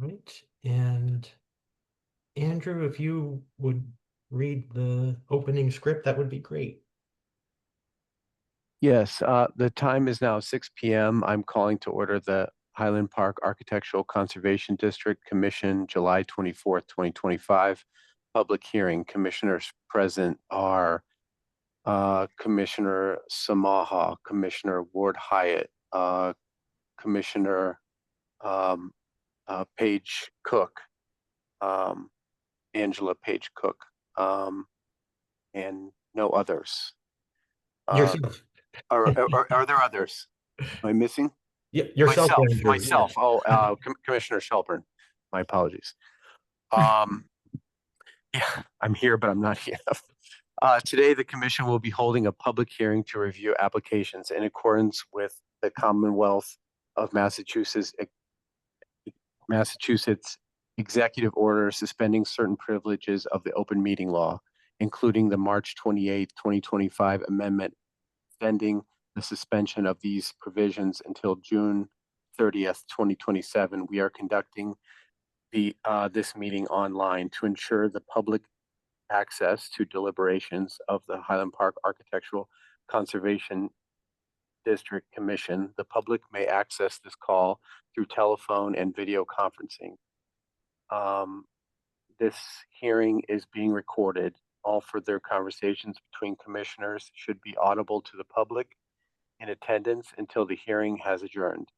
Right. And Andrew, if you would read the opening script, that would be great. Yes, the time is now 6 p.m. I'm calling to order the Highland Park Architectural Conservation District Commission, July 24th, 2025. Public hearing. Commissioners present are Commissioner Samaha, Commissioner Ward Hyatt, Commissioner um, Page Cook, um, Angela Page Cook, and no others. Uh, Yourself. are there others? Am I missing? Yourself, Andrew. Yeah. Myself. Oh, Commissioner Shelburne. My apologies. Um, yeah, I'm here, but I'm not here. Today, the commission will be holding a public hearing to review applications in accordance with the Commonwealth of Massachusetts executive order suspending certain privileges of the open meeting law, including the March 28th, 2025 amendment extending the suspension of these provisions until June 30th, 2027. We are conducting this meeting online to ensure the public access to deliberations of the Highland Park Architectural Conservation District Commission. The public may access this call through telephone and video conferencing. This hearing is being recorded. All further conversations between commissioners should be audible to the public in attendance until the hearing has adjourned.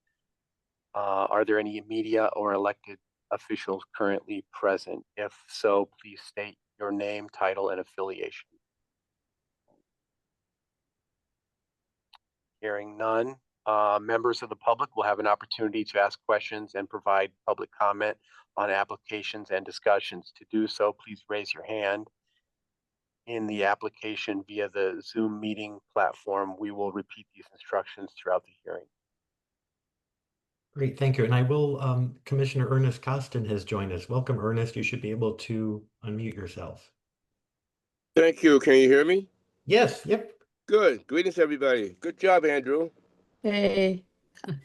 Are there any media or elected officials currently present? If so, please state your name, title, and affiliation. Hearing none, members of the public will have an opportunity to ask questions and provide public comment on applications and discussions. To do so, please raise your hand in the application via the Zoom meeting platform. We will repeat these instructions throughout the hearing. Great, thank you. And I will, Commissioner Ernest Costin has joined us. Welcome, Ernest. You should be able to unmute yourself. Thank you. Can you hear me? Yes, yep. Good. Greetings, everybody. Good job, Andrew. Hey, Thanks.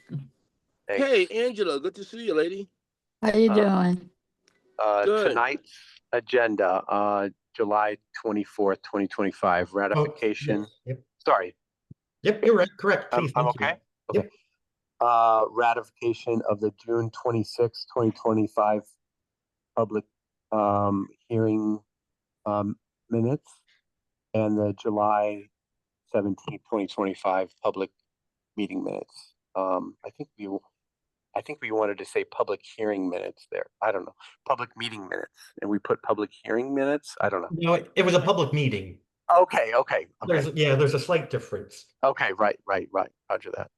Hey, Angela. Good to see you, lady. how you doing? Good. Tonight's agenda, July 24th, 2025, ratification. Oh, yes, yep. Sorry. Yep, you're right. Correct. Please. I'm Thank you. okay? Yep. Okay. Ratification of the June 26th, 2025 public hearing minutes and the July 17th, 2025 public meeting minutes. I think we wanted to say public hearing minutes there. I don't know. Public meeting minutes. And we put public hearing minutes. I don't know. No, it was a public meeting. Okay. There's a slight difference. Okay, right. Roger that.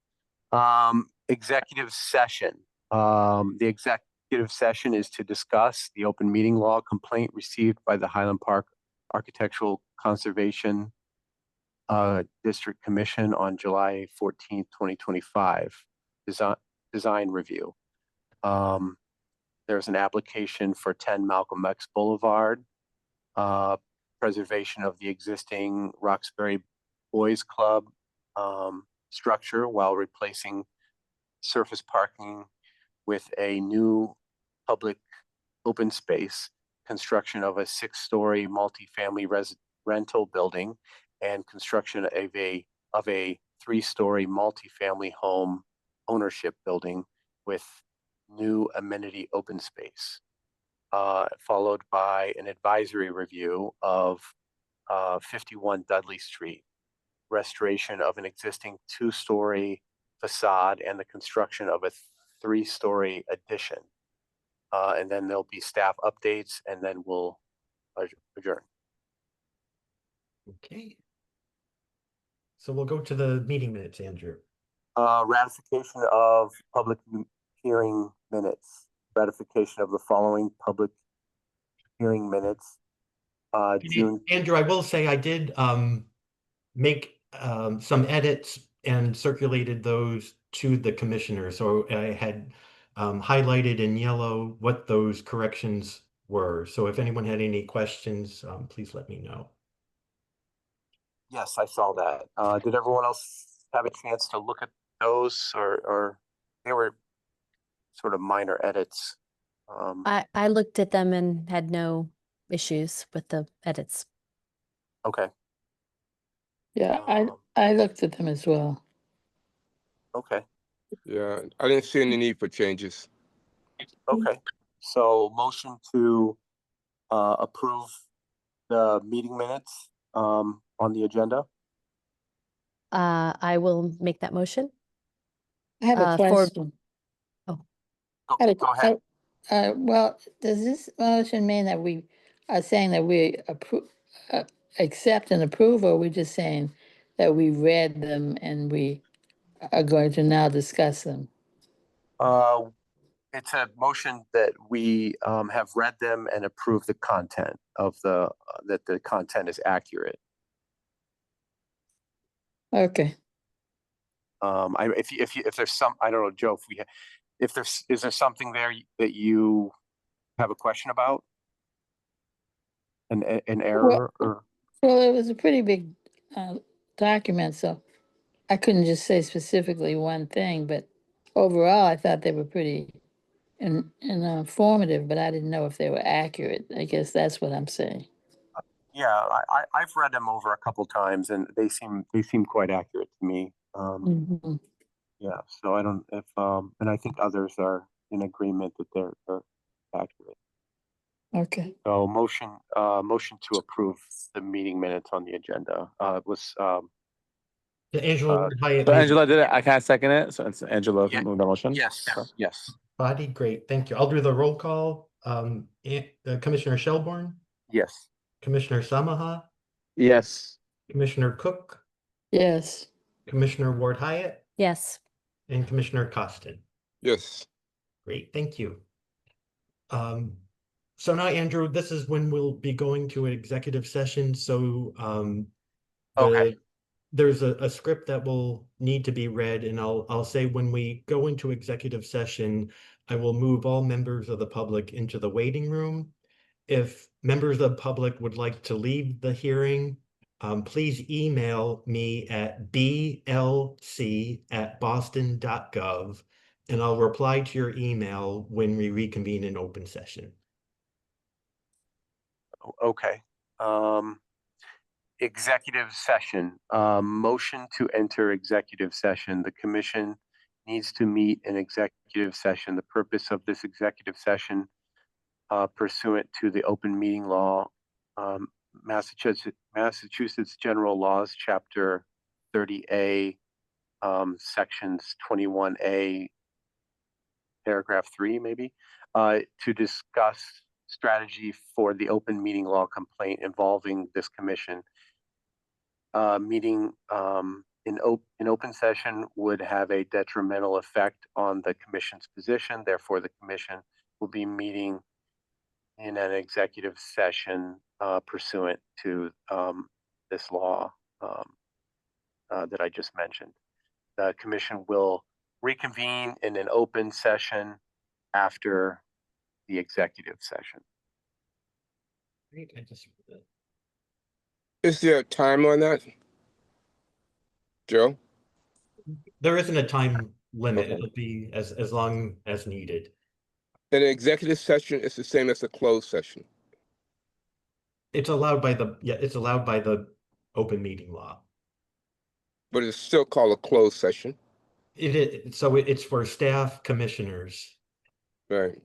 Executive session. The executive session is to discuss the open meeting law complaint received by the Highland Park Architectural Conservation District Commission on July 14th, 2025. Design review. There's an application for 10 Malcolm X Boulevard, preservation of the existing Roxbury Boys Club structure while replacing surface parking with a new public open space, construction of a 6-story multifamily rental building, and construction of a 3-story multifamily home ownership building with new amenity open space, followed by an advisory review of 51 Dudley Street, restoration of an existing 2-story facade and the construction of a 3-story addition. And then there'll be staff updates, and then we'll adjourn. Okay. So we'll go to the meeting minutes, Andrew. Ratification of public hearing minutes. Ratification of the following public hearing minutes. June. Andrew, I will say I did make some edits and circulated those to the commissioner. So I had highlighted in yellow what those corrections were. So if anyone had any questions, please let me know. Yes, I saw that. Did everyone else have a chance to look at those, or they were sort of minor edits? I looked at them and had no issues with the edits. Okay, Yeah, Um, I looked at them as well. okay, Yeah, I didn't see any need for changes. okay. So motion to approve the meeting minutes on the agenda. I will make that motion. I have a For question. Go, I had a- go ahead. Well, does this motion mean that we are saying that we accept and approve, or are we just saying that we read them and we are going to now discuss them? It's a motion that we have read them and approve the content of that the content is accurate. Okay. If there's some, I don't know, Joe, if is there something there that you have a question about? An error or? Well, it was a pretty big document, so I couldn't just say specifically one thing, but overall, I thought they were pretty informative, but I didn't know if they were accurate. I guess that's what I'm saying. Yeah, I've read them over a couple times and they seem quite accurate to me. Mhm. Yeah, so I don't if and I think others are in agreement that they're accurate. Okay. So motion to approve the meeting minutes on the agenda was Angela Hyatt So made Angela did it. I can't second it. So it's Angela Yeah, moved the motion. yes, yes, body. Great, thank you. I'll do the roll call. Commissioner Shelburne, yes. Commissioner Samaha, Yes. Commissioner Cook, Yes. Commissioner Ward Hyatt, yes. and Commissioner Costin. Yes. Great, thank you. So now, Andrew, this is when we'll be going to an executive session. So Okay. there's a script that will need to be read, and I'll say when we go into executive session, I will move all members of the public into the waiting room. If members of the public would like to leave the hearing, please email me at blc@boston.gov, and I'll reply to your email when we reconvene in open session. Okay. Executive session. Motion to enter executive session. The commission needs to meet in executive session. The purpose of this executive session pursuant to the open meeting law, Massachusetts General Laws, Chapter 30A, Sections 21A, Paragraph 3, maybe, to discuss strategy for the open meeting law complaint involving this commission. Meeting in open session would have a detrimental effect on the commission's position. Therefore, the commission will be meeting in an executive session pursuant to this law that I just mentioned. The commission will reconvene in an open session after the executive session. Great, I just Is there a time on that? Joe? there isn't a time limit. Okay. It'll be as long as needed. An executive session is the same as a closed session. It's allowed by the open meeting law. But it's still called a closed session. It's for staff commissioners. Right.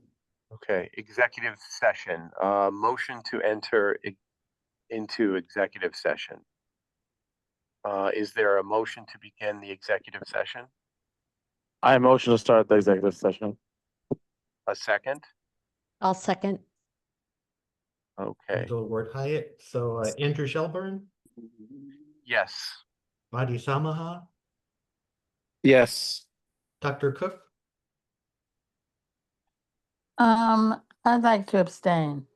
Okay, executive session. Motion to enter into executive session. Is there a motion to begin the executive session? I motion to start the executive session. A second? I'll second. Okay, Angela Ward Hyatt. So Andrew Shelburne, yes. Badi Samaha, Yes. Dr. Cook, I'd like to abstain.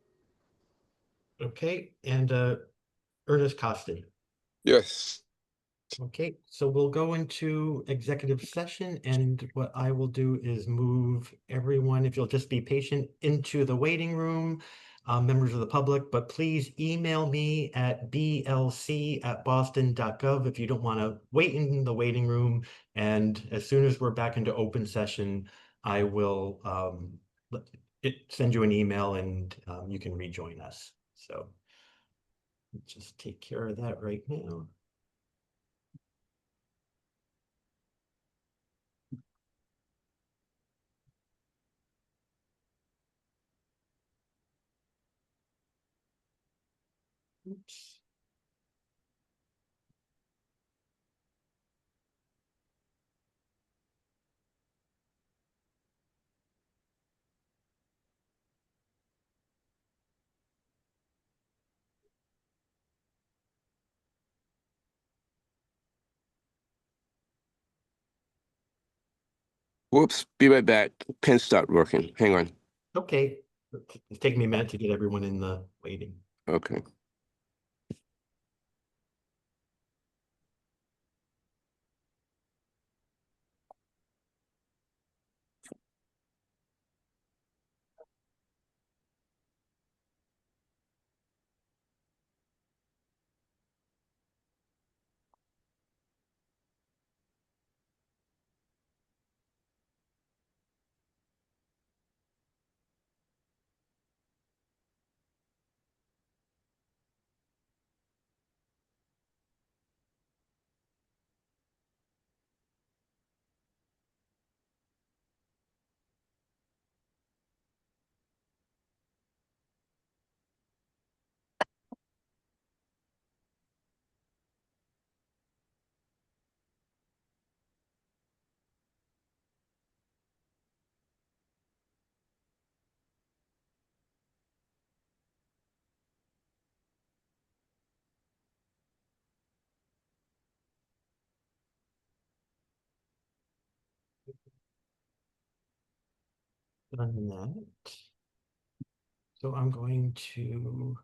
okay, and Ernest Costin. Yes. Okay, so we'll go into executive session, and what I will do is move everyone, if you'll just be patient, into the waiting room, members of the public, but please email me at blc@boston.gov if you don't want to wait in the waiting room. And as soon as we're back into open session, I will send you an email and you can rejoin us. So just take care of that right now. Oops. Whoops, be right back. Pen stopped working. Hang on. Okay, it's taking me a minute to get everyone in the waiting. Okay. Done that. So I'm going to